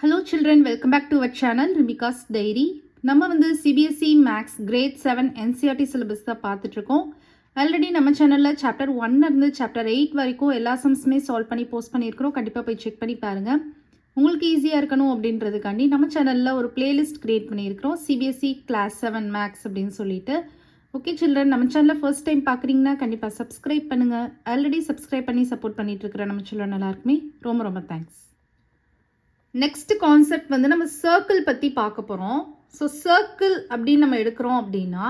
Hello children, welcome back to our channel Rimika's Diary. நம்ம வந்து CBSE Max Grade 7 NCERT syllabus தான் பார்த்துட்டு இருக்கோம். ஆல்ரெடி நம்ம சேனல்ல சாப்டர் 1 இருந்து சாப்டர் 8 வரைக்கும் எல்லா சம்ஸுமே சால்வ் பண்ணி போஸ்ட் பண்ணியிருக்கிறோம். கண்டிப்பாக போய் செக் பண்ணி பாருங்க. உங்களுக்கு ஈஸியாக இருக்கணும் அப்படின்றதுக்காண்டி நம்ம சேனலில் ஒரு பிளேலிஸ்ட் கிரியேட் பண்ணியிருக்கிறோம். CBSE Class 7 Max அப்படின்னு சொல்லிட்டு. ஓகே சில்ட்ரன், நம்ம சேனலில் ஃபர்ஸ்ட் டைம் பார்க்குறீங்கன்னா கண்டிப்பாக சப்ஸ்கிரைப் பண்ணுங்கள். ஆல்ரெடி சப்ஸ்கிரைப் பண்ணி சப்போர்ட் பண்ணிட்டு இருக்கிற நம்ம சில்ட்ரன் எல்லாருக்குமே ரொம்ப ரொம்ப தேங்க்ஸ். நெக்ஸ்ட் கான்செப்ட் வந்து நம்ம சர்க்கிள் பற்றி பார்க்க போகிறோம். ஸோ சர்க்கிள் அப்படின்னு நம்ம எடுக்கிறோம் அப்படின்னா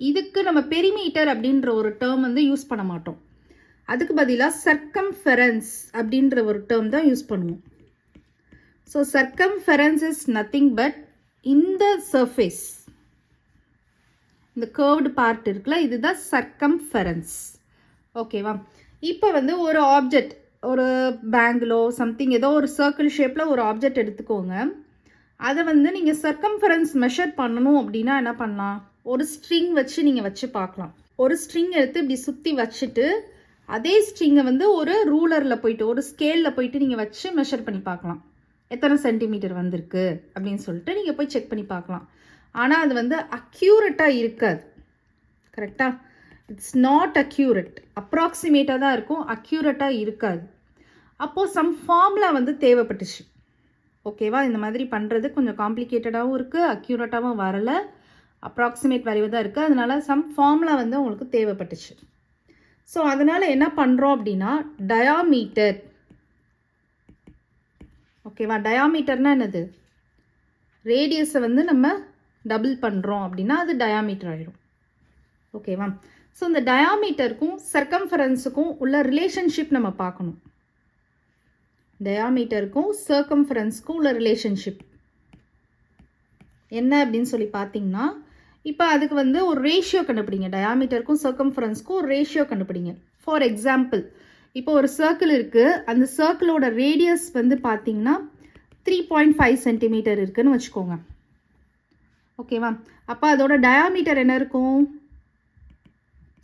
இதுக்கு நம்ம பெரிமீட்டர் அப்படின்ற ஒரு டேர்ம் வந்து யூஸ் பண்ண மாட்டோம். அதுக்கு பதிலாக சர்க்கம்ஃபெரன்ஸ் அப்படின்ற ஒரு டேர்ம் தான் யூஸ் பண்ணுவோம். ஸோ சர்க்கம்ஃபெரன்ஸ் இஸ் நத்திங் பட் இந்த சர்ஃபேஸ், இந்த கர்வ்டு பார்ட் இருக்குல்ல, இதுதான் சர்க்கம்ஃபெரன்ஸ். ஓகேவா? இப்போ வந்து ஒரு ஆப்ஜெக்ட், ஒரு பேங்கிலோ சம்திங் ஏதோ ஒரு சர்க்கிள் ஷேப்பில் ஒரு ஆப்ஜெக்ட் எடுத்துக்கோங்க. அதை வந்து நீங்கள் சர்க்கம்ஃபரன்ஸ் மெஷர் பண்ணணும் அப்படின்னா என்ன பண்ணலாம், ஒரு ஸ்ட்ரிங் வச்சு நீங்கள் வச்சு பார்க்கலாம். ஒரு ஸ்ட்ரிங் எடுத்து இப்படி சுற்றி வச்சுட்டு அதே ஸ்ட்ரிங்கை வந்து ஒரு ரூலரில் போயிட்டு ஒரு ஸ்கேலில் போயிட்டு நீங்கள் வச்சு மெஷர் பண்ணி பார்க்கலாம். எத்தனை சென்டிமீட்டர் வந்திருக்கு அப்படின்னு சொல்லிட்டு நீங்கள் போய் செக் பண்ணி பார்க்கலாம். ஆனால் அது வந்து அக்யூரேட்டாக இருக்காது. கரெக்டாக? இட்ஸ் நாட் அக்யூரேட், அப்ராக்சிமேட்டாக தான் இருக்கும், அக்யூரேட்டாக இருக்காது. அப்போது சம் ஃபார்முலா வந்து தேவைப்பட்டுச்சு. ஓகேவா? இந்த மாதிரி பண்ணுறது கொஞ்சம் காம்ப்ளிகேட்டடாகவும் இருக்குது, அக்யூரேட்டாகவும் வரலை, அப்ராக்சிமேட் வேல்யூ தான் இருக்குது. அதனால சம் ஃபார்முலா வந்து உங்களுக்கு தேவைப்பட்டுச்சு. ஸோ அதனால் என்ன பண்ணுறோம் அப்படின்னா டயாமீட்டர். ஓகேவா? டயாமீட்டர்னா என்னது? ரேடியஸை வந்து நம்ம டபுள் பண்ணுறோம் அப்படின்னா அது டயாமீட்டர் ஆகிடும். ஓகேவா? ஸோ இந்த டயாமீட்டருக்கும் சர்க்கம்ஃபரன்ஸுக்கும் உள்ள ரிலேஷன்ஷிப் நம்ம பார்க்கணும். டயாமீட்டருக்கும் சர்க்கம்ஃபரன்ஸுக்கும் உள்ள ரிலேஷன்ஷிப் என்ன அப்படின்னு சொல்லி பார்த்தீங்கன்னா, இப்போ அதுக்கு வந்து ஒரு ரேஷியோ கண்டுபிடிங்க. டயாமீட்டருக்கும் சர்க்கம்ஃபரன்ஸுக்கும் ஒரு ரேஷியோ கண்டுபிடிங்க. ஃபார் எக்ஸாம்பிள், இப்போ ஒரு சர்க்கிள் இருக்குது, அந்த சர்க்கிளோட ரேடியஸ் வந்து பார்த்தீங்கன்னா 3.5 சென்டிமீட்டர் இருக்குன்னு வச்சுக்கோங்க. ஓகேவா? அப்போ அதோட டயாமீட்டர் என்ன இருக்கும்?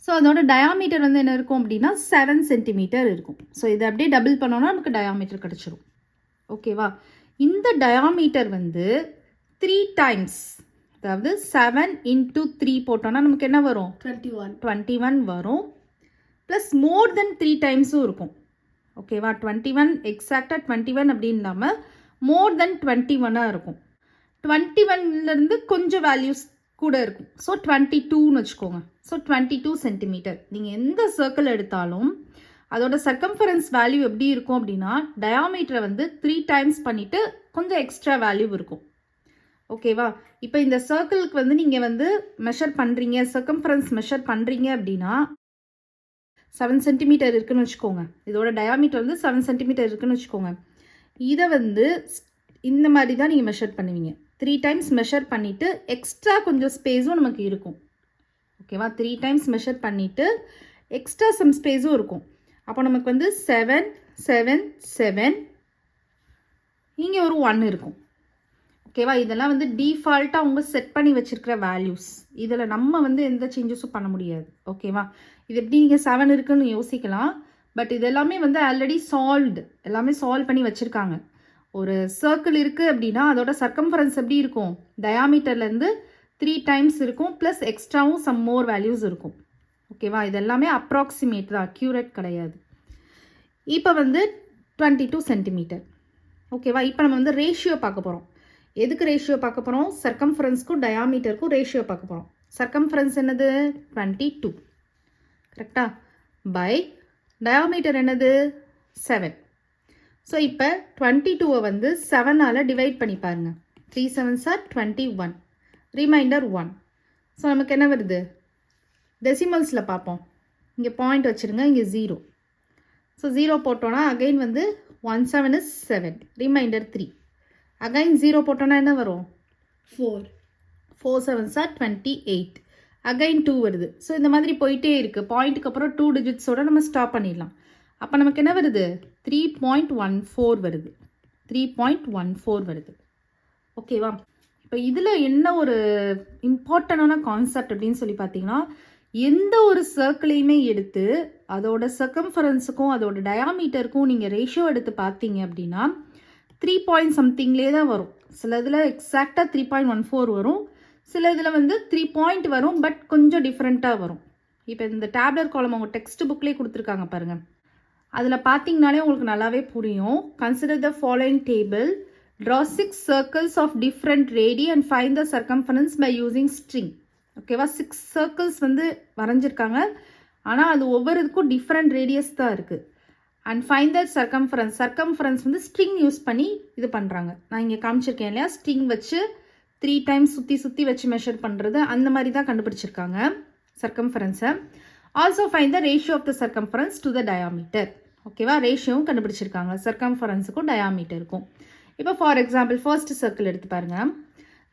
ஸோ அதோட டயாமீட்டர் வந்து என்ன இருக்கும் அப்படின்னா 7 சென்டிமீட்டர் இருக்கும். ஸோ இதை அப்படியே டபுள் பண்ணோன்னா நமக்கு டயாமீட்டர் கிடச்சிரும். ஓகேவா? இந்த டயாமீட்டர் வந்து 3 டைம்ஸ், அதாவது 7 into 3 போட்டோன்னா நமக்கு என்ன வரும்? 21 வரும். ப்ளஸ் மோர் தென் 3 டைம்ஸும் இருக்கும். ஓகேவா? 21 எக்ஸாக்டாக 21 அப்படின்னு இல்லாமல் மோர் தென் 21 இருக்கும். 21லேருந்து கொஞ்சம் வேல்யூஸ் கூட இருக்கும். ஸோ 22ன்னு வச்சுக்கோங்க. So 22 centimetre. நீங்கள் எந்த சர்க்கிள் எடுத்தாலும் அதோட சர்க்கம்ஃபரன்ஸ் வேல்யூ எப்படி இருக்கும் அப்படின்னா டயாமீட்டரை வந்து 3 டைம்ஸ் பண்ணிவிட்டு கொஞ்சம் எக்ஸ்ட்ரா வேல்யூ இருக்கும். ஓகேவா? இப்போ இந்த சர்க்கிளுக்கு வந்து நீங்கள் வந்து மெஷர் பண்ணுறீங்க, சர்க்கம்ஃபரன்ஸ் மெஷர் பண்ணுறீங்க அப்படின்னா 7 சென்டிமீட்டர் இருக்குன்னு வச்சுக்கோங்க. இதோட டயாமீட்டர் வந்து 7 சென்டிமீட்டர் இருக்குன்னு வச்சுக்கோங்க. இதை வந்து இந்த மாதிரி தான் நீங்கள் மெஷர் பண்ணுவீங்க. 3 டைம்ஸ் மெஷர் பண்ணிவிட்டு எக்ஸ்ட்ரா கொஞ்சம் ஸ்பேஸும் நமக்கு இருக்கும். ஓகேவா? 3 டைம்ஸ் மெஷர் பண்ணிவிட்டு எக்ஸ்ட்ரா சம் ஸ்பேஸும் இருக்கும். அப்போ நமக்கு வந்து 7 7 7 இங்கே ஒரு 1 இருக்கும். ஓகேவா? இதெல்லாம் வந்து டிஃபால்ட்டாக அவங்க செட் பண்ணி வச்சுருக்கிற வேல்யூஸ். இதில் நம்ம வந்து எந்த சேஞ்சஸும் பண்ண முடியாது. ஓகேவா? இது எப்படி நீங்கள் 7 இருக்குன்னு யோசிக்கலாம். பட் இது எல்லாமே வந்து ஆல்ரெடி சால்வ்டு, எல்லாமே சால்வ் பண்ணி வச்சுருக்காங்க. ஒரு சர்க்கிள் இருக்குது அப்படின்னா அதோட சர்க்கம்ஃபரன்ஸ் எப்படி இருக்கும்? டயாமீட்டர்லேருந்து 3 டைம்ஸ் இருக்கும், ப்ளஸ் எக்ஸ்ட்ராவும் சம் மோர் வேல்யூஸ் இருக்கும். ஓகேவா? இது எல்லாமே அப்ராக்சிமேட் தான், அக்யூரேட் கிடையாது. இப்போ வந்து 22 சென்டிமீட்டர். ஓகேவா? இப்போ நம்ம வந்து ரேஷியோ பார்க்க போகிறோம். எதுக்கு ரேஷியோ பார்க்க போகிறோம்? சர்க்கம்ஃபரன்ஸ்க்கும் டயாமீட்டருக்கும் ரேஷியோ பார்க்க போகிறோம். சர்க்கம்ஃபரன்ஸ் என்னது? 22. கரெக்டாக? பை டயாமீட்டர் என்னது? 7. ஸோ இப்போ 22 வந்து 7ஆல் டிவைட் பண்ணி பாருங்கள். 3 7s are 21, ரிமைண்டர் 1. ஸோ நமக்கு என்ன வருது? டெசிமல்ஸில் பார்ப்போம். இங்கே பாயிண்ட் வச்சுருங்க, இங்கே 0. ஸோ 0 போட்டோன்னா அகைன் வந்து 1 7 is 7, ரிமைண்டர் 3. அகைன் 0 போட்டோன்னா என்ன வரும்? 4. 4 7s are 28. அகைன் 2 வருது. ஸோ இந்த மாதிரி போயிட்டே இருக்குது. பாயிண்ட்டுக்கு அப்புறம் 2 டிஜிட்ஸோடு நம்ம ஸ்டாப் பண்ணிடலாம். அப்போ நமக்கு என்ன வருது? 3.14 வருது. 3.14 வருது. ஓகேவா? இப்போ இதில் என்ன ஒரு இம்பார்ட்டண்டான கான்செப்ட் அப்படின்னு சொல்லி பார்த்தீங்கன்னா, எந்த ஒரு சர்க்கிளையுமே எடுத்து அதோட சர்க்கம்ஃபரன்ஸுக்கும் அதோட டயாமீட்டருக்கும் நீங்கள் ரேஷியோ எடுத்து பார்த்தீங்க அப்படின்னா 3 பாயிண்ட் சம்திங்லேயே தான் வரும். சில இதில் எக்ஸாக்டாக 3.14 வரும், சில இதில் வந்து 3 பாயிண்ட் வரும், பட் கொஞ்சம் டிஃப்ரெண்ட்டாக வரும். இப்போ இந்த டேப்லர் காலம் அவங்க டெக்ஸ்ட் புக்லேயே கொடுத்துருக்காங்க பாருங்கள். அதில் பார்த்தீங்கனாலே உங்களுக்கு நல்லாவே புரியும். Consider the following table, draw 6 circles of different radii and find the circumference by using string. ஓகேவா, 6 சர்க்கிள்ஸ் வந்து வரைஞ்சிருக்காங்க, ஆனால் அது ஒவ்வொருக்கும் டிஃப்ரெண்ட் ரேடியஸ் தான் இருக்குது. அண்ட் ஃபைண்ட் த சர்க்கம்ஃபரன்ஸ் வந்து ஸ்ட்ரிங் யூஸ் பண்ணி இது பண்ணுறாங்க. நான் இங்கே காமிச்சிருக்கேன் இல்லையா, ஸ்ட்ரிங் வச்சு 3 டைம்ஸ் சுற்றி வச்சு மெஷர் பண்ணுறது, அந்த மாதிரி தான் கண்டுபிடிச்சிருக்காங்க சர்க்கம்ஃபரன்ஸை. Also find the ratio of the circumference to the diameter. ஓகேவா, ரேஷியோவும் கண்டுபிடிச்சிருக்காங்க சர்க்கம்ஃபரன்ஸுக்கும் டயாமீட்டருக்கும். இப்போ ஃபார் எக்ஸாம்பிள் ஃபர்ஸ்ட் சர்க்கிள் எடுத்து பாருங்கள்.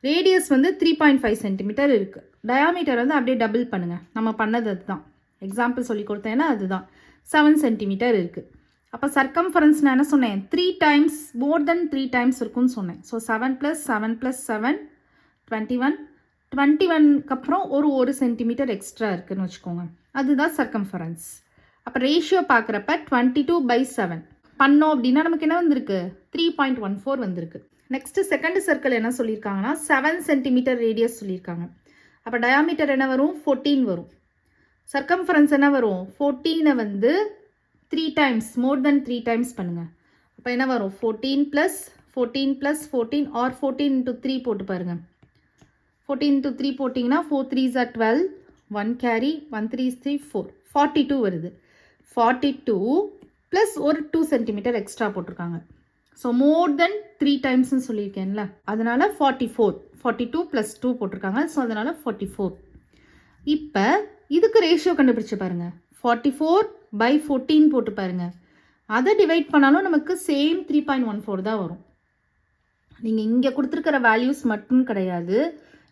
ரேடியஸ் வந்து 3.5 சென்டிமீட்டர் இருக்குது. டயாமீட்டர் வந்து அப்படியே டபுள் பண்ணுங்கள். நம்ம பண்ணது அதுதான், எக்ஸாம்பிள் சொல்லி கொடுத்தேன்னா அதுதான் 7 சென்டிமீட்டர் இருக்குது. அப்போ சர்க்கம்ஃபரன்ஸ் நான் என்ன சொன்னேன், 3 டைம்ஸ், மோர் தென் 3 டைம்ஸ் இருக்குன்னு சொன்னேன். ஸோ 7 + 7 + 7 21, 21க்கு அப்புறம் ஒரு சென்டிமீட்டர் எக்ஸ்ட்ரா இருக்குதுன்னு வச்சுக்கோங்க, அதுதான் சர்க்கம்ஃபரன்ஸ். அப்போ ரேஷியோ பார்க்குறப்ப 22/7 பண்ணோம் அப்படின்னா நமக்கு என்ன வந்திருக்கு, 3.14 வந்திருக்கு. நெக்ஸ்ட் செகண்ட் சர்க்கிள் என்ன சொல்லியிருக்காங்கன்னா 7 சென்டிமீட்டர் ரேடியஸ் சொல்லியிருக்காங்க. அப்போ டயாமீட்டர் என்ன வரும், 14 வரும். சர்க்கம்ஃபரன்ஸ் என்ன வரும், 14 வந்து 3 டைம்ஸ், மோர் தென் 3 டைம்ஸ் பண்ணுங்கள். அப்போ என்ன வரும், 14 + 14 + 14 ஆர் 14 × 3 போட்டு பாருங்கள். 14 × 3 போட்டிங்கன்னா 4 3s are 12, 1 கேரி, 1 3s 3 4, 42 வருது. 42 ப்ளஸ் ஒரு 2 சென்டிமீட்டர் எக்ஸ்ட்ரா போட்டிருக்காங்க. ஸோ மோர் தென் 3 டைம்ஸ்ன்னு சொல்லியிருக்கேன்ல, அதனால் 44, 42 + 2 போட்டிருக்காங்க. ஸோ அதனால் 44. இப்போ இதுக்கு ரேஷியோ கண்டுபிடிச்சு பாருங்கள், 44/14 போட்டு பாருங்கள். அதை டிவைட் பண்ணாலும் நமக்கு சேம் 3.14 தான் வரும். நீங்கள் இங்கே கொடுத்துருக்கிற வேல்யூஸ் மட்டும் கிடையாது,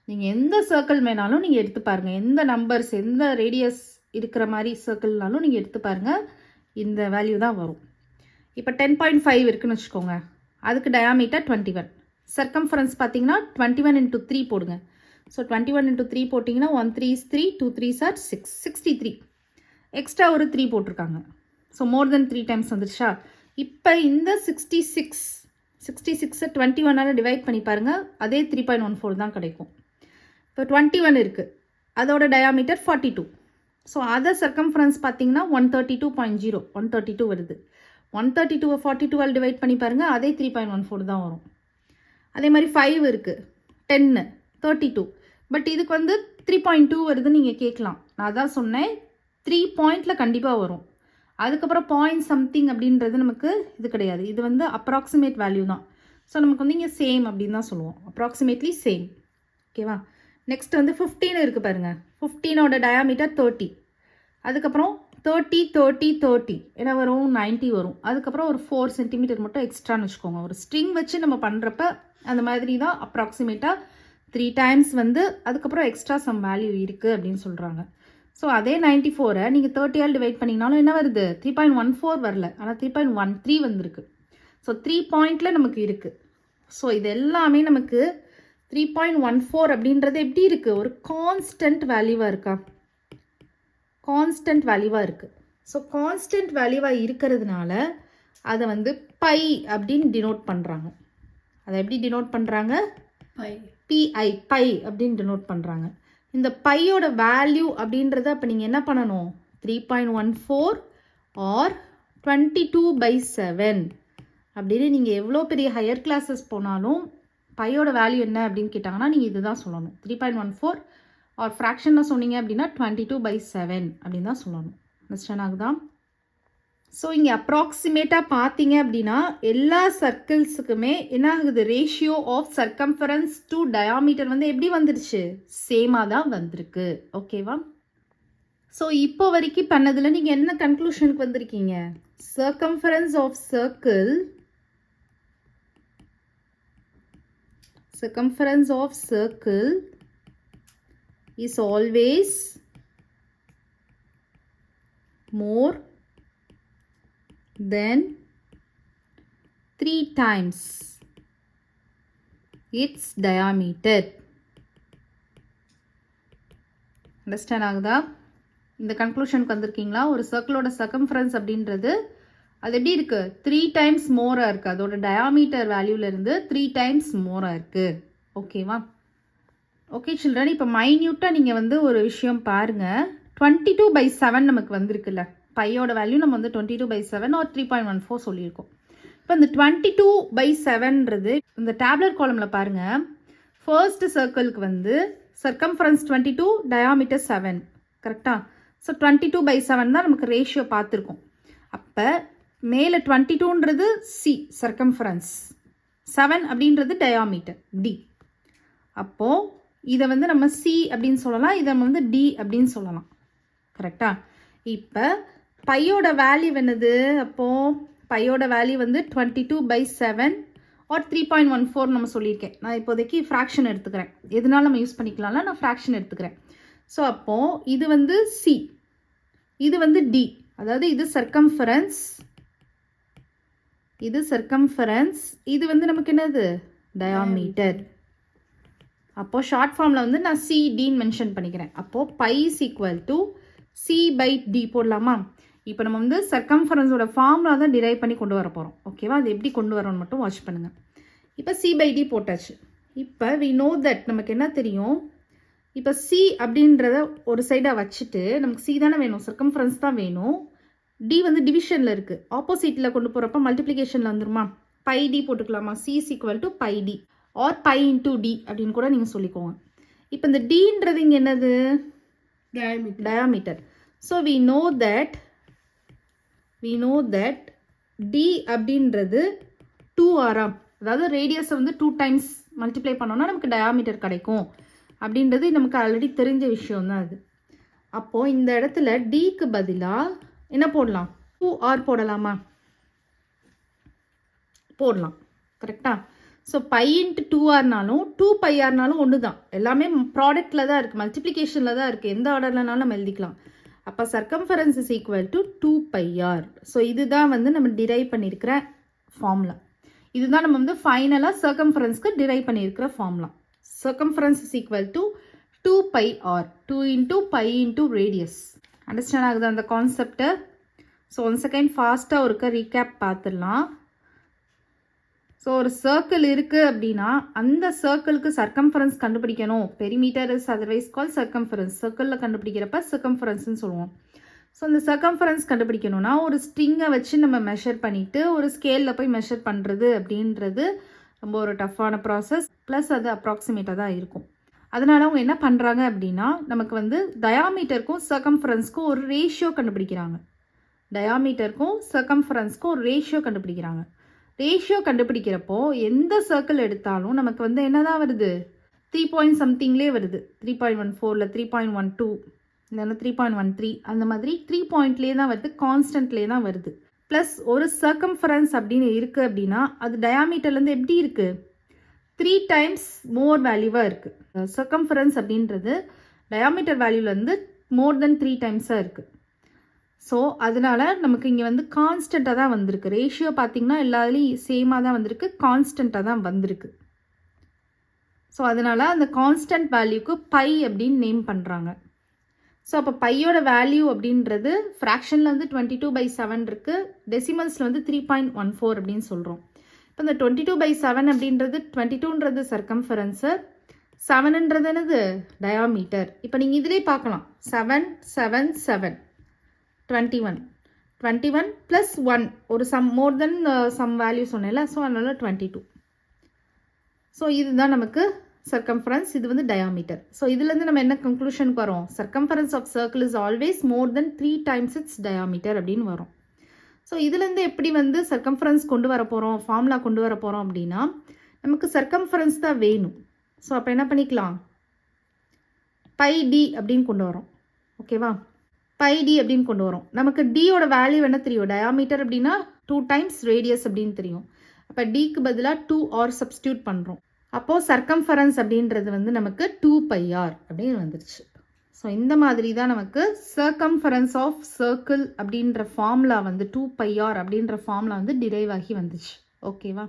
நீங்கள் எந்த சர்க்கிள் வேணாலும் நீங்கள் எடுத்து பாருங்கள், எந்த நம்பர்ஸ் எந்த ரேடியஸ் இருக்கிற மாதிரி சர்க்கிள்னாலும் நீங்கள் எடுத்து பாருங்கள், இந்த வேல்யூ தான் வரும். இப்போ 10.5 இருக்குன்னு வச்சுக்கோங்க, அதுக்கு டயாமீட்டர் 21, சர்க்கம்ஃபரன்ஸ் பார்த்தீங்கன்னா 21 × 3 போடுங்க. ஸோ 21 × 3 போட்டிங்கன்னா 1 3s 3, 2 3s are 6, 63. எக்ஸ்ட்ரா ஒரு 3 போட்டிருக்காங்க. ஸோ மோர் தென் 3 டைம்ஸ் வந்துருச்சா. இப்போ இந்த 66 21ஆல் டிவைட் பண்ணி பாருங்கள், அதே 3.14 தான் கிடைக்கும். இப்போ 21 இருக்குது, அதோட டயாமீட்டர் 42. ஸோ அதர் சர்க்கம்ஃபரன்ஸ் பார்த்தீங்கன்னா 132.0, 132 வருது. 132 42ஆல் டிவைட் பண்ணி பாருங்கள், அதே 3.14 தான் வரும். அதே மாதிரி 5 இருக்குது, 10, 32. பட் இதுக்கு வந்து 3.2 வருதுன்னு நீங்கள் கேட்கலாம். நான் அதான் சொன்னேன், 3 பாயிண்டில் கண்டிப்பாக வரும். அதுக்கப்புறம் பாயிண்ட் சம்திங் அப்படின்றது நமக்கு இது கிடையாது, இது வந்து அப்ராக்சிமேட் வேல்யூ தான். ஸோ நமக்கு வந்து இங்கே சேம் அப்படின்னு தான் சொல்லுவோம், அப்ராக்சிமேட்லி சேம். ஓகேவா. நெக்ஸ்ட் வந்து 15 இருக்குது பாருங்கள். 15ஓட டயாமீட்டர் 30. அதுக்கப்புறம் 30 30 30 என்ன வரும், 90 வரும். அதுக்கப்புறம் ஒரு 4 சென்டிமீட்டர் மட்டும் எக்ஸ்ட்ரான்னு வச்சுக்கோங்க. ஒரு ஸ்ட்ரிங் வச்சு நம்ம பண்ணுறப்ப அந்த மாதிரி தான் அப்ராக்சிமேட்டாக 3 டைம்ஸ் வந்து அதுக்கப்புறம் எக்ஸ்ட்ரா சம் வேல்யூ இருக்குது அப்படின்னு சொல்கிறாங்க. ஸோ அதே 94 நீங்கள் 30ஆல் டிவைட் பண்ணிங்கனாலும் என்ன வருது, 3.14 வரல, ஆனால் 3.13 வந்திருக்கு. ஸோ 3 பாயிண்டில் நமக்கு இருக்குது. ஸோ இது எல்லாமே நமக்கு 3.14 அப்படின்றது எப்படி இருக்குது, ஒரு கான்ஸ்டன்ட் வேல்யூவாக இருக்கா, கான்ஸ்டன்ட் வேல்யூவாக இருக்குது. ஸோ கான்ஸ்டன்ட் வேல்யூவாக இருக்கிறதுனால அதை வந்து பை அப்படின்னு டினோட் பண்ணுறாங்க. அதை எப்படி டினோட் பண்ணுறாங்க, பிஐ, பை அப்படின்னு டினோட் பண்ணுறாங்க. இந்த பையோட வேல்யூ அப்படின்றத அப்போ நீங்கள் என்ன பண்ணணும், 3.14 ஆர் 22/7 அப்படின்னு நீங்கள் எவ்வளோ பெரிய ஹையர் கிளாஸஸ் போனாலும் பையோட வேல்யூ என்ன அப்படின்னு கேட்டாங்கன்னா நீங்கள் இதுதான் சொல்லணும், 3.14 ஆர் ஃப்ராக்ஷனில் சொன்னீங்க அப்படின்னா 22/7 அப்படின்னு தான் சொல்லணும். அண்டர்ஸ்டாண்ட் ஆகுதா. ஸோ இங்கே அப்ராக்சிமேட்டாக பார்த்தீங்க அப்படின்னா எல்லா சர்க்கிள்ஸுக்குமே என்ன ஆகுது, ratio of circumference to diameter வந்து எப்படி வந்துருச்சு, சேமாக தான் வந்திருக்கு. ஓகேவா. ஸோ இப்போ வரைக்கும் பண்ணதில் நீங்கள் என்ன கன்க்ளூஷனுக்கு வந்திருக்கீங்க, circumference of circle is always more than 3 times its diameter. Understand ஆகுதா. இந்த கன்க்ளூஷனுக்கு வந்திருக்கீங்களா. ஒரு சர்க்கிளோட சர்க்கம்ஃபரன்ஸ் அப்படின்றது அது எப்படி இருக்குது 3 டைம்ஸ் மோராக இருக்குது, அதோட டயாமீட்டர் வேல்யூலேருந்து 3 டைம்ஸ் மோராக இருக்குது. ஓகேவா? ஓகே சில்ட்ரன், இப்போ மைன்யூட்டாக நீங்கள் வந்து ஒரு விஷயம் பாருங்கள். 22/7 நமக்கு வந்திருக்குல்ல, பையோட வேல்யூ நம்ம வந்து 22/7 or 3.14 சொல்லியிருக்கோம். இப்போ இந்த 22/7ன்றது இந்த டேப்லெட் காலமில் பாருங்கள். ஃபர்ஸ்ட் சர்க்கிளுக்கு வந்து சர்க்கம்ஃபரன்ஸ் 22, டயாமீட்டர் 7. கரெக்டாக? ஸோ 22/7 தான் நமக்கு ரேஷியோ பார்த்துருக்கோம். அப்போ மேலே 22ன்றது சி சர்க்கம்ஃபரன்ஸ், 7 அப்படின்றது டயாமீட்டர் டி. அப்போது இதை வந்து நம்ம சி அப்படின்னு சொல்லலாம், இதை நம்ம வந்து டி அப்படின்னு சொல்லலாம். கரெக்டா? இப்போ பையோட வேல்யூ என்னது? அப்போது பையோட வேல்யூ வந்து 22/7 or 3.14 நம்ம சொல்லியிருக்கேன். நான் இப்போதைக்கு ஃப்ராக்ஷன் எடுத்துக்கிறேன், எதனால நம்ம யூஸ் பண்ணிக்கலாம்ல, நான் ஃப்ராக்ஷன் எடுத்துக்கிறேன். ஸோ அப்போது இது வந்து சி, இது வந்து டி, அதாவது இது சர்க்கம்ஃபரன்ஸ், இது சர்க்கம்ஃபரன்ஸ், இது வந்து நமக்கு என்னது டயாமீட்டர். அப்போது ஷார்ட் ஃபார்மில் வந்து நான் சிடின்னு மென்ஷன் பண்ணிக்கிறேன். அப்போது by is equal to C/D போடலாமா? இப்போ நம்ம வந்து சர்க்கம்ஃபரன்ஸோட ஃபார்முலா தான் டிரைவ் பண்ணி கொண்டு வர போகிறோம். ஓகேவா? அது எப்படி கொண்டு வரோன்னு மட்டும் வாட்ச் பண்ணுங்கள். இப்போ C/D போட்டாச்சு. இப்போ வி நோ தட் நமக்கு என்ன தெரியும், இப்போ சி அப்படின்றத ஒரு சைடாக வச்சுட்டு நமக்கு சி தானே வேணும், சர்க்கம்ஃபரன்ஸ் தான் வேணும். டி வந்து டிவிஷனில் இருக்குது, ஆப்போசிட்டில் கொண்டு போகிறப்ப மல்டிப்ளிகேஷனில் வந்துருமா? πD போட்டுக்கலாமா? C is equal to πD or π into D அப்படின்னு கூட நீங்கள் சொல்லிக்கோங்க. இப்போ இந்த Dன்றது இங்கே என்னது? Diameter. So we know that D அப்படின்றது 2R, அதாவது ரேடியஸை வந்து 2 டைம்ஸ் மல்டிப்ளை பண்ணோன்னா நமக்கு டயாமீட்டர் கிடைக்கும் அப்படின்றது நமக்கு ஆல்ரெடி தெரிஞ்ச விஷயம் தான் அது. அப்போது இந்த இடத்துல Dக்கு பதிலாக என்ன போடலாம்? 2R போடலாமா? போடலாம். கரெக்டா? ஸோ பை இன்ட்டு 2Rனாலும் 2πRனாலும் ஒன்று தான், எல்லாமே ப்ராடக்டில் தான் இருக்குது, மல்டிப்ளிகேஷனில் தான் இருக்குது, எந்த ஆர்டர்லனாலும் நம்ம எழுதிக்கலாம். அப்போ circumference is equal to 2πR. So இதுதான் வந்து நம்ம டிரைவ் பண்ணியிருக்கிற ஃபார்முலா. இதுதான் நம்ம வந்து ஃபைனலாக சர்க்கம்ஃபரன்ஸ்க்கு டிரைவ் பண்ணியிருக்கிற formula. Circumference is equal to 2πR, 2 into π into radius. Understand ஆகுது அந்த கான்செப்டை? ஸோ ஒன் செகண்ட் ஃபாஸ்ட்டாக ஒருக்க ரீகேப் பார்த்துடலாம். ஸோ ஒரு சர்க்கிள் இருக்குது அப்படின்னா அந்த சர்க்கிளுக்கு சர்க்கம்ஃபரன்ஸ் கண்டுபிடிக்கணும். Perimeter is otherwise call circumference. சர்க்கிளில் கண்டுபிடிக்கிறப்ப சர்க்கம்ஃபரன்ஸ்னு சொல்லுவோம். ஸோ அந்த சர்க்கம்ஃபரன்ஸ் கண்டுபிடிக்கணும்னா ஒரு ஸ்ட்ரிங்கை வச்சு நம்ம மெஷர் பண்ணிவிட்டு ஒரு ஸ்கேலில் போய் மெஷர் பண்ணுறது அப்படின்றது ரொம்ப ஒரு டஃப்பான ப்ராசஸ், ப்ளஸ் அது அப்ராக்சிமேட்டாக தான் இருக்கும். அதனால் அவங்க என்ன பண்ணுறாங்க அப்படின்னா நமக்கு வந்து டயாமீட்டருக்கும் சர்க்கம்ஃபரன்ஸ்க்கும் ஒரு ரேஷியோ கண்டுபிடிக்கிறாங்க. டயாமீட்டருக்கும் சர்க்கம்ஃபரன்ஸ்க்கும் ஒரு ரேஷியோ கண்டுபிடிக்கிறாங்க. ரேஷியோ கண்டுபிடிக்கிறப்போ எந்த சர்க்கிள் எடுத்தாலும் நமக்கு வந்து என்ன தான் வருது? 3 பாயிண்ட் சம்திங்லேயே வருது. 3.14 3.12 இல்லைன்னா 3.13 அந்த மாதிரி 3 பாயிண்ட்லேயே தான் வருது, கான்ஸ்டன்ட்லேயே தான் வருது. ப்ளஸ் ஒரு சர்க்கம்ஃபரன்ஸ் அப்படின்னு இருக்குது அப்படின்னா அது டயாமீட்டர்லேருந்து எப்படி இருக்குது? 3 டைம்ஸ் மோர் வேல்யூவாக இருக்குது. சர்க்கம்ஃபரன்ஸ் அப்படின்றது டயாமீட்டர் வேல்யூலேருந்து மோர் தென் 3 டைம்ஸாக இருக்குது. ஸோ அதனால் நமக்கு இங்கே வந்து கான்ஸ்டண்ட்டாக தான் வந்திருக்கு. ரேஷியோ பார்த்திங்கன்னா எல்லாத்துலேயும் சேமாக தான் வந்திருக்கு, கான்ஸ்டண்ட்டாக தான் வந்திருக்கு. ஸோ அதனால் அந்த கான்ஸ்டன்ட் வேல்யூக்கு பை அப்படின்னு நேம் பண்ணுறாங்க. ஸோ அப்போ பையோட வேல்யூ அப்படின்றது ஃப்ராக்ஷனில் வந்து 22/7 இருக்குது, டெசிமல்ஸில் வந்து 3.14 அப்படின்னு சொல்கிறோம். இப்போ இந்த 22/7 அப்படின்றது 22ன்றது சர்க்கம்ஃபரன்ஸு, 7ன்றது என்னது டயாமீட்டர். இப்போ நீங்கள் இதிலே பார்க்கலாம் 7 7 7 21 ப்ளஸ் 1 ஒரு some more then some value சொன்னேன்ல, ஸோ அதனால் 22. ஸோ இதுதான் நமக்கு சர்க்கம்ஃபரன்ஸ், இது வந்து டயாமீட்டர். ஸோ இதுலேருந்து நம்ம என்ன கன்க்ளூஷனுக்கு வரோம்? Circumference of circle is always more then 3 times its diameter அப்படின்னு வரும். ஸோ இதுலேருந்து எப்படி வந்து சர்க்கம்ஃபரன்ஸ் கொண்டு வர போகிறோம், ஃபார்முலா கொண்டு வர போகிறோம் அப்படின்னா நமக்கு சர்க்கம்ஃபரன்ஸ் தான் வேணும். ஸோ அப்போ என்ன பண்ணிக்கலாம்? πD அப்படின்னு கொண்டு வரோம். ஓகேவா? πD அப்படின்னு கொண்டு வரோம். நமக்கு டியோட வேல்யூ என்ன தெரியும்? டயாமீட்டர் அப்படின்னா 2 டைம்ஸ் ரேடியஸ் அப்படின்னு தெரியும். அப்போ டிக்கு பதிலாக 2R சப்ஸ்டியூட் பண்ணுறோம். அப்போது சர்க்கம்ஃபரன்ஸ் அப்படின்றது வந்து நமக்கு 2πR அப்படின்னு வந்துருச்சு. ஸோ இந்த மாதிரி தான் நமக்கு சர்க்கம்ஃபரன்ஸ் ஆஃப் சர்க்கிள் அப்படின்ற ஃபார்முலா வந்து 2πR அப்படின்ற ஃபார்முலா வந்து டிரைவ் ஆகி வந்துச்சு. ஓகேவா?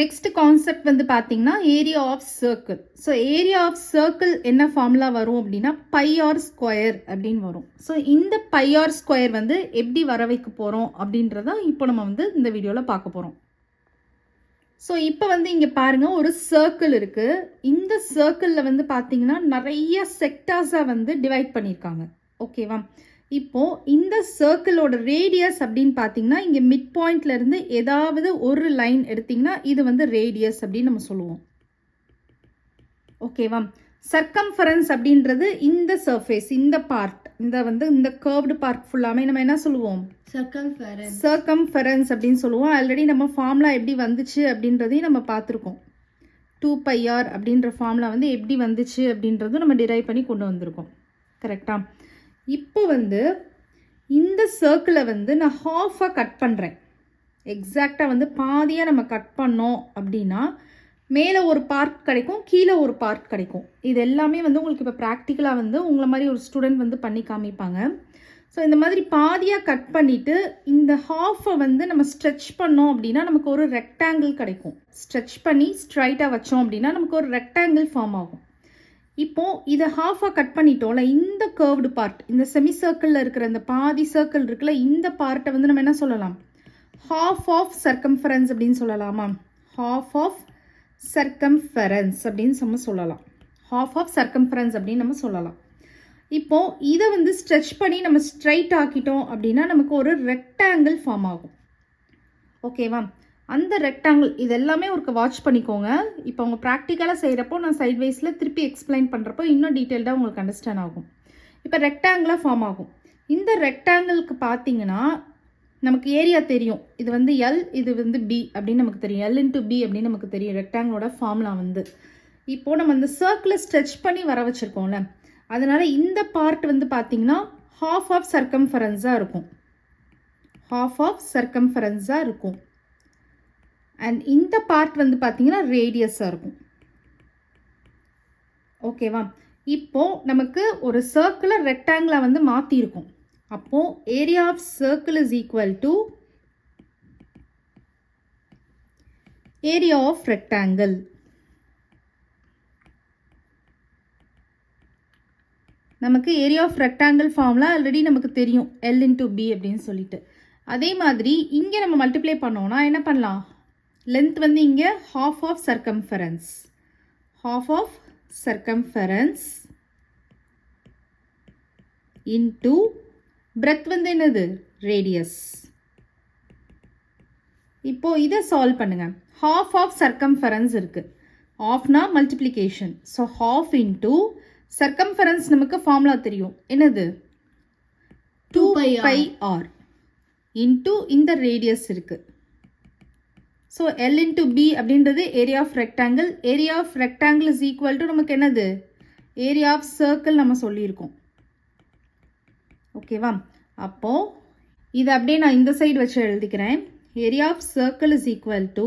நெக்ஸ்ட் கான்செப்ட் வந்து பார்த்தீங்கன்னா area of circle. So area of circle என்ன ஃபார்முலா வரும் அப்படின்னா பை ஆர் ஸ்கொயர் அப்படின்னு வரும். ஸோ இந்த பை ஆர் ஸ்கொயர் வந்து எப்படி வர வைக்க போகிறோம் அப்படின்றத இப்போ நம்ம வந்து இந்த வீடியோவில் பார்க்க போகிறோம். ஸோ இப்போ வந்து இங்கே பாருங்கள், ஒரு சர்க்கிள் இருக்குது. இந்த சர்க்கிளில் வந்து பார்த்தீங்கன்னா நிறைய செக்டார்ஸாக வந்து டிவைட் பண்ணியிருக்காங்க. ஓகேவா? இப்போது இந்த சர்க்கிளோட ரேடியஸ் அப்படின்னு பார்த்தீங்கன்னா இங்கே மிட் பாயிண்ட்லேருந்து ஏதாவது ஒரு லைன் எடுத்திங்கன்னா இது வந்து ரேடியஸ் அப்படின்னு நம்ம சொல்லுவோம். ஓகேவா? சர்க்கம்ஃபரன்ஸ் அப்படின்றது இந்த சர்ஃபேஸ், இந்த பார்ட், இந்த கர்வ்டு பார்ட் ஃபுல்லாமே நம்ம என்ன சொல்லுவோம்? சர்க்கம்ஃபரன்ஸ் அப்படின்னு சொல்லுவோம். ஆல்ரெடி நம்ம ஃபார்முலா எப்படி வந்துச்சு அப்படின்றதையும் நம்ம பார்த்துருக்கோம். 2πr அப்படின்ற ஃபார்முலா வந்து எப்படி வந்துச்சு அப்படின்றதும் நம்ம டிரைவ் பண்ணி கொண்டு வந்திருக்கோம். கரெக்டா? இப்போ வந்து இந்த சர்க்கிளை வந்து நான் ஹாஃபாக கட் பண்ணுறேன். எக்ஸாக்டாக வந்து பாதியாக நம்ம கட் பண்ணோம் அப்படின்னா மேலே ஒரு பார்ட் கிடைக்கும், கீழே ஒரு பார்ட் கிடைக்கும். இது எல்லாமே வந்து உங்களுக்கு இப்போ ப்ராக்டிக்கலாக வந்து உங்களை மாதிரி ஒரு ஸ்டூடெண்ட் வந்து பண்ணி காமிப்பாங்க. ஸோ இந்த மாதிரி பாதியாக கட் பண்ணிவிட்டு இந்த ஹாஃபை வந்து நம்ம ஸ்ட்ரெச் பண்ணோம் அப்படின்னா நமக்கு ஒரு ரெக்டாங்கிள் கிடைக்கும். ஸ்ட்ரெச் பண்ணி ஸ்ட்ரைட்டாக வச்சோம் அப்படின்னா நமக்கு ஒரு ரெக்டாங்கிள் ஃபார்ம் ஆகும். இப்போது இதை ஹாஃபாக கட் பண்ணிட்டோம்ல, இந்த கர்வ்டு பார்ட், இந்த செமி சர்க்கிளில் இருக்கிற இந்த பாதி சர்க்கிள் இருக்குல்ல, இந்த பார்ட்டை வந்து நம்ம என்ன சொல்லலாம்? ஹாஃப் ஆஃப் சர்க்கம்ஃபரன்ஸ் அப்படின்னு சொல்லலாமா? ஹாஃப் ஆஃப் சர்க்கம்ஃபரன்ஸ் அப்படின்னு நம்ம சொல்லலாம். ஹாஃப் ஆஃப் சர்க்கம்ஃபரன்ஸ் அப்படின்னு நம்ம சொல்லலாம். இப்போது இதை வந்து ஸ்ட்ரெச் பண்ணி நம்ம ஸ்ட்ரைட் ஆக்கிட்டோம் அப்படின்னா நமக்கு ஒரு ரெக்டாங்கிள் ஃபார்ம் ஆகும். ஓகேவா? அந்த ரெக்டாங்கிள் இது எல்லாமே ஒரு வாட்ச் பண்ணிக்கோங்க. இப்போ அவங்க ப்ராக்டிக்கலாக செய்கிறப்போ நான் சைட்வைஸில் திருப்பி எக்ஸ்பிளைன் பண்ணுறப்போ இன்னும் டீட்டெயில்டாக உங்களுக்கு அண்டர்ஸ்டாண்ட் ஆகும். இப்போ ரெக்டாங்கிளாக ஃபார்ம் ஆகும். இந்த ரெக்டாங்கிளுக்கு பார்த்தீங்கன்னா நமக்கு ஏரியா தெரியும். இது வந்து எல், இது வந்து பி அப்படின்னு நமக்கு தெரியும். எல் இன்ட்டு பி அப்படின்னு நமக்கு தெரியும் ரெக்டாங்கிளோட ஃபார்முலா வந்து. இப்போது நம்ம இந்த சர்க்கிளை ஸ்ட்ரெச் பண்ணி வர வச்சுருக்கோம்ல, அதனால் இந்த பார்ட் வந்து பார்த்தீங்கன்னா ஹாஃப் ஆஃப் சர்க்கம்ஃபரன்ஸாக இருக்கும். ஹாஃப் ஆஃப் சர்க்கம்ஃபரன்ஸாக இருக்கும். அண்ட் இந்த பார்ட் வந்து பார்த்தீங்கன்னா ரேடியஸாக இருக்கும். ஓகேவா? இப்போது நமக்கு ஒரு சர்க்கிளை ரெக்டாங்கிளாக வந்து மாற்றிருக்கும். அப்போது area of circle is equal to area of rectangle. நமக்கு area of rectangle formula already நமக்கு தெரியும், எல் இன்ட்டு பி அப்படின்னு சொல்லிட்டு. அதே மாதிரி இங்கே நம்ம மல்டிப்ளை பண்ணோம்னா என்ன பண்ணலாம்? லென்த் வந்து இங்கே half of circumference, half of circumference into breadth வந்து என்னது? radius. இப்போ இதை சால்வ் பண்ணுங்க. half of circumference இருக்கு. halfனா multiplication. so half into circumference நமக்கு ஃபார்முலா தெரியும். என்னது? 2πr into இந்த radius இருக்கு. ஸோ எல் இன்ட்டு பி அப்படின்றது area of rectangle. Area of rectangle is equal to நமக்கு என்னது? ஏரியா ஆஃப் சர்க்கிள் நம்ம சொல்லியிருக்கோம். ஓகேவா? அப்போது இது அப்படியே நான் இந்த சைடு வச்சு எழுதிக்கிறேன். Area of circle is equal to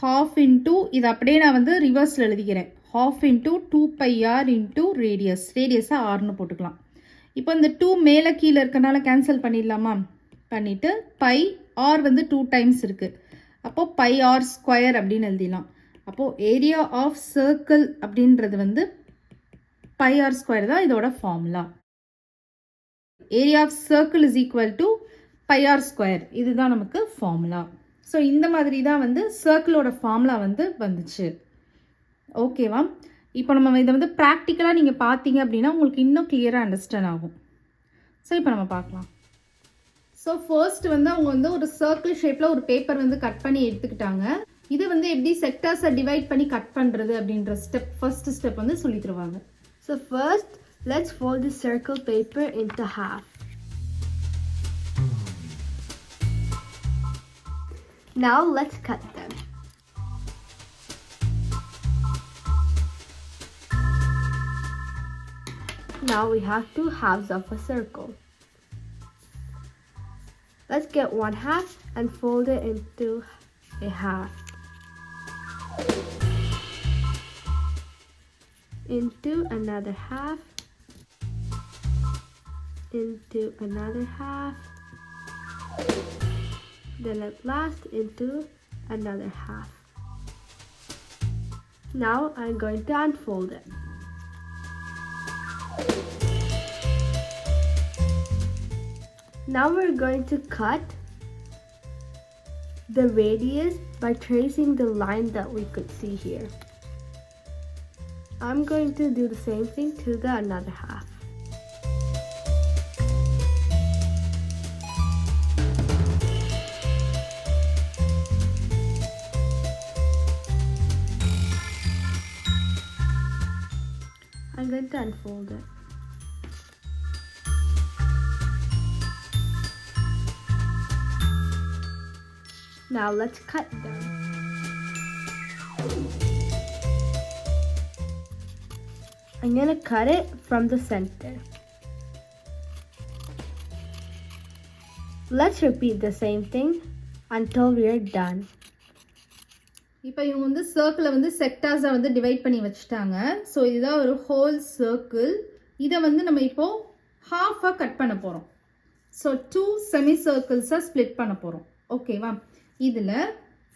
half into, இது அப்படியே நான் வந்து ரிவர்ஸில் எழுதிக்கிறேன். Half into 2πr into radius. ரேடியஸாக ஆர்னு போட்டுக்கலாம். இப்போ இந்த 2 மேலே கீழே இருக்கனால கேன்சல் பண்ணிடலாமா? பண்ணிவிட்டு பை ஆர் வந்து 2 டைம்ஸ் இருக்குது. அப்போது பை ஆர் ஸ்கொயர் அப்படின்னு எழுதிடலாம். அப்போது ஏரியா ஆஃப் சர்க்கிள் அப்படின்றது வந்து பை ஆர் ஸ்கொயர் தான் இதோட formula. Area of circle is equal to pi r square, இதுதான் நமக்கு ஃபார்முலா. ஸோ இந்த மாதிரி தான் வந்து சர்க்கிளோட ஃபார்முலா வந்து வந்துச்சு. ஓகேவா? இப்போ நம்ம இதை வந்து ப்ராக்டிக்கலாக நீங்கள் பார்த்தீங்க அப்படின்னா உங்களுக்கு இன்னும் கிளியராக அண்டர்ஸ்டாண்ட் ஆகும். ஸோ இப்போ நம்ம பார்க்கலாம். ஸோ ஃபர்ஸ்ட் வந்து அவங்க வந்து ஒரு சர்க்கிள் ஷேப்பில் ஒரு பேப்பர் வந்து கட் பண்ணி எடுத்துக்கிட்டாங்க. இதை வந்து எப்படி செக்டர்ஸை டிவைட் பண்ணி கட் பண்ணுறது அப்படின்ற ஃபர்ஸ்ட் ஸ்டெப் வந்து சொல்லி தருவாங்க. So first, let's fold the circle paper into half. Now let's cut them. Now we have 2 halves of a circle. Let's get 1 half and fold it into a half. Into another half. Into another half. then at last into another half. Now I'm going to unfold it. Now we're going to cut the radius by tracing the line that we could see here. I'm going to do the same thing to the another half. I'm going to unfold it. Now let's cut them. I'm going to cut it from the center. Let's repeat the same thing until we're done. இப்போ இவங்க வந்து சர்க்கிளை வந்து செக்டார்ஸாக வந்து divide பண்ணி வச்சுட்டாங்க. So இதுதான் ஒரு whole circle. இதை வந்து நம்ம இப்போது ஹாஃபாக கட் பண்ண போகிறோம். ஸோ 2 செமி சர்க்கிள்ஸாக ஸ்ப்ளிட் பண்ண போகிறோம். ஓகேவா? இதில்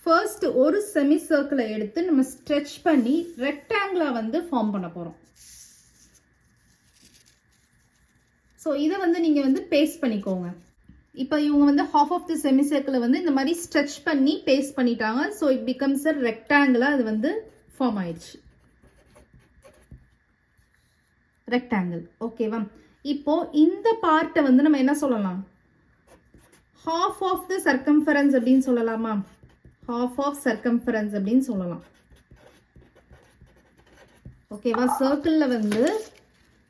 ஃபர்ஸ்ட் ஒரு செமி சர்க்கிளை எடுத்து நம்ம ஸ்ட்ரெச் பண்ணி ரெக்டாங்கிளாக வந்து ஃபார்ம் பண்ண போகிறோம். ஸோ இதை வந்து நீங்கள் வந்து பேஸ்ட் பண்ணிக்கோங்க. இப்போ இவங்க வந்து ஹாஃப் ஆஃப் தி செமி சர்க்கிளை வந்து இந்த மாதிரி ஸ்ட்ரெச் பண்ணி பேஸ்ட் பண்ணிட்டாங்க. ஸோ இட் பிகம்ஸ் அ ரெக்டாங்கிளாக அது வந்து ஃபார்ம் ஆயிடுச்சு. ரெக்டாங்கிள். ஓகேவா? இப்போ இந்த பார்ட்டை வந்து நம்ம என்ன சொல்லலாம்? half of the circumference அப்படின்னு சொல்லலாமா? half of circumference அப்படின்னு சொல்லலாம். ஓகேவா? சர்க்கிளில் வந்து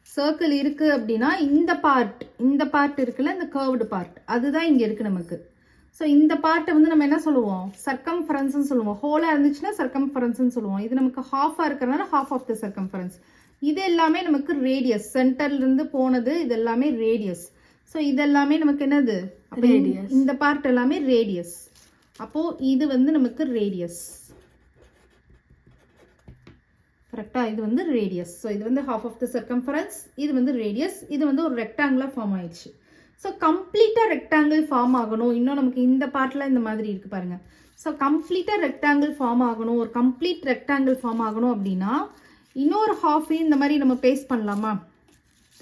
சர்க்கிள் இருக்குது அப்படின்னா இந்த பார்ட் இருக்குல்ல, இந்த கர்வ்டு பார்ட் அதுதான் இங்கே இருக்குது நமக்கு. ஸோ இந்த பார்ட்டை வந்து நம்ம என்ன சொல்லுவோம்? சர்க்கம்ஃபரன்ஸ்னு சொல்லுவோம். ஹோலாக இருந்துச்சுன்னா சர்க்கம்ஃபரன்ஸ்னு சொல்லுவோம். இது நமக்கு ஹாஃபாக இருக்கிறனால ஹாஃப் ஆஃப் த சர்க்கம்ஃபரன்ஸ். இது எல்லாமே நமக்கு ரேடியஸ். சென்டர்லேருந்து போனது இது எல்லாமே ரேடியஸ். ஸோ இதெல்லாமே நமக்கு என்னது? ரேடியஸ். இந்த பார்ட் எல்லாமே ரேடியஸ். அப்போது இது வந்து நமக்கு ரேடியஸ். கரெக்டாக? இது வந்து ரேடியஸ். ஸோ இது வந்து ஹாஃப் ஆஃப் த சர்க்கம்ஃபரன்ஸ், இது வந்து ரேடியஸ். இது வந்து ஒரு ரெக்டாங்கிளாக ஃபார்ம் ஆயிடுச்சு. ஸோ கம்ப்ளீட்டாக ரெக்டாங்கிள் ஃபார்ம் ஆகணும். இன்னும் நமக்கு இந்த பார்ட்டில் இந்த மாதிரி இருக்குது பாருங்கள். ஸோ கம்ப்ளீட்டாக ரெக்டாங்கிள் ஃபார்ம் ஆகணும், ஒரு கம்ப்ளீட் ரெக்டாங்கிள் ஃபார்ம் ஆகணும் அப்படின்னா இன்னொரு ஹாஃபையும் இந்த மாதிரி நம்ம பேஸ்ட் பண்ணலாமா?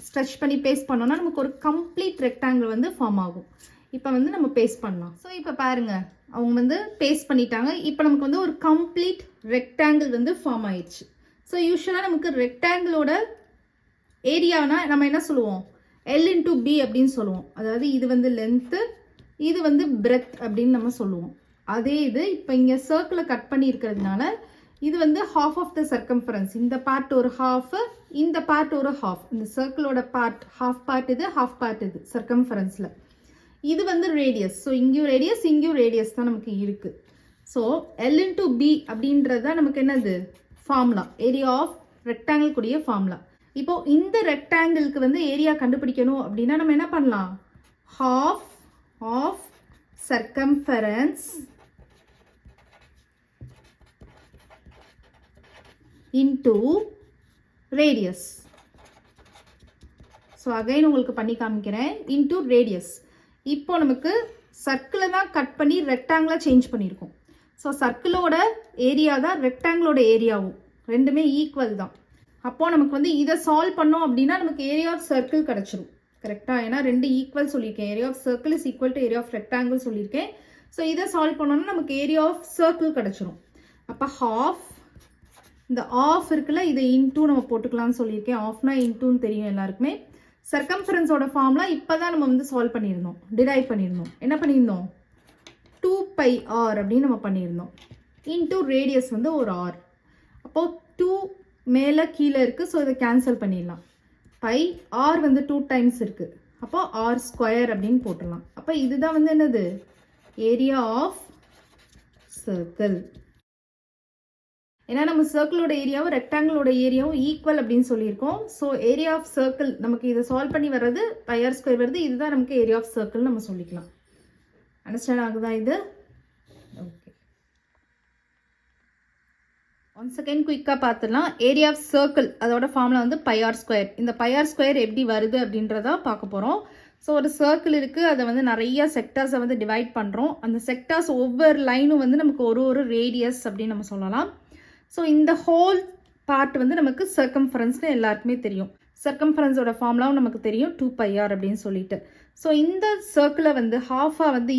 ஸ்ட்ரெச் பண்ணி பேஸ்ட் பண்ணோம்னா நமக்கு ஒரு கம்ப்ளீட் ரெக்டாங்கிள் வந்து ஃபார்ம் ஆகும். இப்போ வந்து நம்ம பேஸ்ட் பண்ணலாம். ஸோ இப்போ பாருங்கள், அவங்க வந்து பேஸ்ட் பண்ணிட்டாங்க. இப்போ நமக்கு வந்து ஒரு கம்ப்ளீட் ரெக்டாங்கிள் வந்து ஃபார்ம் ஆயிடுச்சு. ஸோ யூஸ்வலாக நமக்கு ரெக்டாங்கிளோட ஏரியானா நம்ம என்ன சொல்லுவோம்? L into B அப்படின்னு சொல்லுவோம். அதாவது இது வந்து லென்த்து, இது வந்து பிரெத் அப்படின்னு நம்ம சொல்லுவோம். அதே இது இப்போ இங்கே சர்க்கிளை கட் பண்ணி இருக்கிறதுனால இது வந்து ஹாஃப் ஆஃப் த சர்க்கம்ஃபரன்ஸ். இந்த பார்ட் ஒரு ஹாஃப், இந்த பார்ட் ஒரு ஹாஃப். இந்த சர்க்கிளோட பார்ட் ஹாஃப் பார்ட் இது, ஹாஃப் பார்ட் இது சர்க்கம்ஃபரன்ஸில். இது வந்து ரேடியஸ். ஸோ இங்கேயும் ரேடியஸ், இங்கேயும் ரேடியஸ் தான் நமக்கு இருக்குது. ஸோ L into B அப்படின்றது தான் நமக்கு என்னது? ஃபார்முலா. ஏரியா ஆஃப் ரெக்டாங்கிள் கூடிய ஃபார்முலா. இப்போ இந்த ரெக்டாங்கிளுக்கு வந்து ஏரியா கண்டுபிடிக்கணும் அப்படின்னா நம்ம என்ன பண்ணலாம்? half of circumference into radius. So again உங்களுக்கு பண்ணி காமிக்கிறேன். into radius. இப்போ நமக்கு சர்க்கிளை தான் கட் பண்ணி ரெக்டாங்கிளாக சேஞ்ச் பண்ணியிருக்கோம். ஸோ சர்க்கிளோட ஏரியா தான் ரெக்டாங்கிளோட ஏரியாவும், ரெண்டுமே ஈக்குவல் தான். அப்போது நமக்கு வந்து இதை சால்வ் பண்ணோம் அப்படின்னா நமக்கு ஏரியா ஆஃப் சர்க்கிள் கிடச்சிரும். கரெக்டாக? ஏன்னா ரெண்டு ஈக்குவல் சொல்லியிருக்கேன். Area of circle is equal to area of rectangle சொல்லியிருக்கேன். ஸோ இதை சால்வ் பண்ணோம்னா நமக்கு ஏரியா ஆஃப் சர்க்கிள் கிடச்சிரும். அப்போ ஹாஃப், இந்த ஆஃப் இருக்குல்ல, இதை இன்டூ நம்ம போட்டுக்கலாம்னு சொல்லியிருக்கேன். ஆஃப்னா இன்டூன்னு தெரியும் எல்லாருக்குமே. சர்க்கம்ஃபரன்ஸோட ஃபார்ம்லாம் இப்போ தான் நம்ம வந்து சால்வ் பண்ணியிருந்தோம், டிரைவ் பண்ணியிருந்தோம். என்ன பண்ணியிருந்தோம்? 2πr அப்படின்னு நம்ம பண்ணியிருந்தோம். இன்டூ ரேடியஸ் வந்து ஒரு ஆர். அப்போது 2 மேலே கீழே இருக்குது. ஸோ இதை கேன்சல் பண்ணிடலாம். பை ஆர் வந்து 2 டைம்ஸ் இருக்குது. அப்போ ஆர் ஸ்கொயர் அப்படின்னு போட்டுடலாம். அப்போ இதுதான் வந்து என்னது? Area of circle. ஏன்னா நம்ம சர்க்கிளோட ஏரியாவும் ரெக்டாங்கிளோட ஏரியாவும் ஈக்குவல் அப்படின்னு சொல்லியிருக்கோம். ஸோ ஏரியா ஆஃப் சர்க்கிள் நமக்கு இதை சால்வ் பண்ணி வர்றது πr ஸ்கொயர் வருது. இதுதான் நமக்கு ஏரியா ஆஃப் சர்க்கிள் நம்ம சொல்லிக்கலாம். அண்டர்ஸ்டாண்ட் ஆகுதா இது? ஓகே, ஒன்ஸ் அகைன் குயிக்காக பார்த்துடலாம். ஏரியா ஆஃப் சர்க்கிள் அதோட ஃபார்முலா வந்து πr ஸ்கொயர். இந்த πr ஸ்கொயர் எப்படி வருது அப்படின்றத பார்க்க போகிறோம். ஸோ ஒரு சர்க்கிள் இருக்குது, அதை வந்து நிறைய செக்டார்ஸை வந்து டிவைட் பண்ணுறோம். அந்த செக்டார்ஸ் ஒவ்வொரு லைனும் வந்து நமக்கு ஒரு ரேடியஸ் அப்படின்னு நம்ம சொல்லலாம். ஸோ இந்த ஹோல் பார்ட் வந்து நமக்கு சர்க்கம்ஃபரன்ஸ்னு எல்லாருக்குமே தெரியும். சர்க்கம்ஃபரன்ஸோட ஃபார்முலாவும் நமக்கு தெரியும் 2πr அப்படின்னு சொல்லிட்டு. ஸோ இந்த சர்க்கிளை வந்து ஹாஃபாக வந்து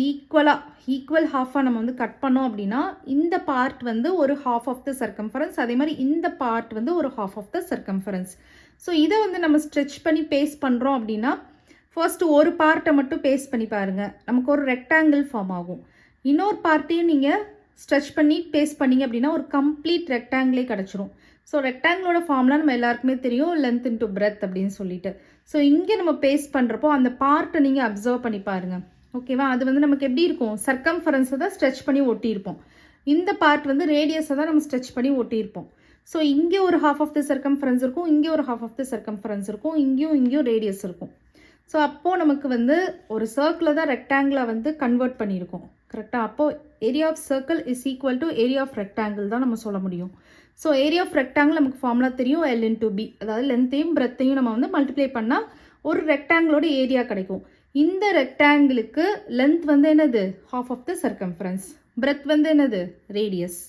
ஈக்குவல் ஹாஃபாக நம்ம வந்து கட் பண்ணோம் அப்படின்னா இந்த பார்ட் வந்து ஒரு ஹாஃப் ஆஃப் த சர்க்கம்ஃபரன்ஸ், அதே மாதிரி இந்த பார்ட் வந்து ஒரு half of the circumference. So இதை வந்து நம்ம ஸ்ட்ரெச் பண்ணி பேஸ்ட் பண்ணுறோம் அப்படின்னா ஃபர்ஸ்ட்டு ஒரு பார்ட்டை மட்டும் பேஸ்ட் பண்ணி பாருங்கள், நமக்கு ஒரு ரெக்டாங்கிள் ஃபார்ம் ஆகும். இன்னொரு பார்ட்டையும் நீங்கள் ஸ்ட்ரெச் பண்ணி பேஸ்ட் பண்ணிங்க அப்படின்னா ஒரு கம்ப்ளீட் ரெக்டாங்கிளே கிடச்சிரும். ஸோ ரெக்டாங்கிளோட ஃபார்ம்லாம் நம்ம எல்லாருக்குமே தெரியும், லென்த் இன்ட்டு பிரெத் அப்படின்னு சொல்லிட்டு. ஸோ இங்கே நம்ம பேஸ்ட் பண்ணுறப்போ அந்த பார்ட்டை நீங்கள் அப்சர்வ் பண்ணி பாருங்கள். ஓகேவா? அது வந்து நமக்கு எப்படி இருக்கும், சர்க்கம்ஃபரன்ஸை தான் ஸ்ட்ரெச் பண்ணி ஒட்டியிருப்போம். இந்த பார்ட் வந்து ரேடியஸை தான் நம்ம ஸ்ட்ரெச் பண்ணி ஒட்டியிருப்போம். ஸோ இங்கே ஒரு ஹாஃப் ஆஃப் த சர்க்கம்ஃபரன்ஸ் இருக்கும், இங்கே ஒரு ஹாஃப் ஆஃப் த சர்க்கம்ஃபரன்ஸ் இருக்கும், இங்கேயும் ரேடியஸ் இருக்கும். ஸோ அப்போது நமக்கு வந்து ஒரு சர்க்கிளை தான் ரெக்டாங்கிளாக வந்து கன்வெர்ட் பண்ணியிருக்கோம். கரெக்டாக? அப்போது area of circle is equal to area of rectangle தான் நம்ம சொல்ல முடியும். ஸோ ஏரியா ஆஃப் ரெக்டாங்கிள் நமக்கு ஃபார்முலா தெரியும், L/B. அதாவது லென்த்தையும் பிரெத்தையும் நம்ம வந்து மல்டிப்ளை பண்ணால் ஒரு ரெக்டாங்கிளோட ஏரியா கிடைக்கும். இந்த ரெக்டாங்கிளுக்கு லென்த் வந்து என்னது, half of the circumference, breadth வந்து என்னது, ரேடியஸ்.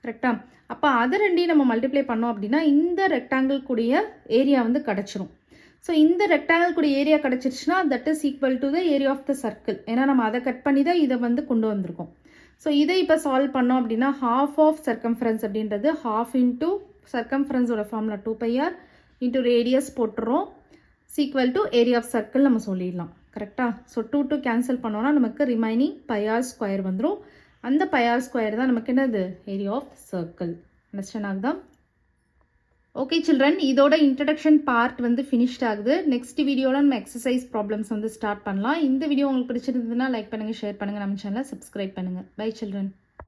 கரெக்டாக? அப்போ அதை ரெண்டையும் நம்ம மல்டிப்ளை பண்ணோம் அப்படின்னா இந்த ரெக்டாங்கிள் கூடிய ஏரியா வந்து கிடச்சிரும். ஸோ இந்த ரெக்டாங்கிள் கூடிய ஏரியா கிடச்சிருச்சுன்னா that is equal to the area of the circle. ஏன்னா நம்ம அதை கட் பண்ணி தான் இதை வந்து கொண்டு வந்திருக்கோம். ஸோ இதை இப்போ சால்வ் பண்ணோம் அப்படின்னா ஹாஃப் ஆஃப் சர்க்கம்ஃபரன்ஸ் அப்படின்றது ஹாஃப் இன்ட்டு சர்க்கம்ஃபரன்ஸோட ஃபார்முலா 2πr இன்ட்டு ரேடியஸ் போட்டுறோம், equal to area of circle நம்ம சொல்லிடலாம். கரெக்டாக? ஸோ 2 கேன்சல் பண்ணோன்னா நமக்கு ரிமைனிங் πr² வந்துடும். அந்த πr² தான் நமக்கு என்னது, ஏரியா ஆஃப் சர்க்கிள். அண்டர்ஸ்டாண்ட் ஆகுதா? ஓகே சில்ட்ரன், இதோட இன்ட்ரடக்ஷன் பார்ட் வந்து ஃபினிஷ்ட் ஆகுது. நெக்ஸ்ட் வீடியோவில் நம்ம எக்ஸசைஸ் ப்ராப்ளம்ஸ் வந்து ஸ்டார்ட் பண்ணலாம். இந்த வீடியோ உங்களுக்கு பிடிச்சிருந்ததுன்னா லைக் பண்ணுங்கள், ஷேர் பண்ணுங்கள், நம்ம சேனலை சப்ஸ்கிரைப் பண்ணுங்கள். Bye children.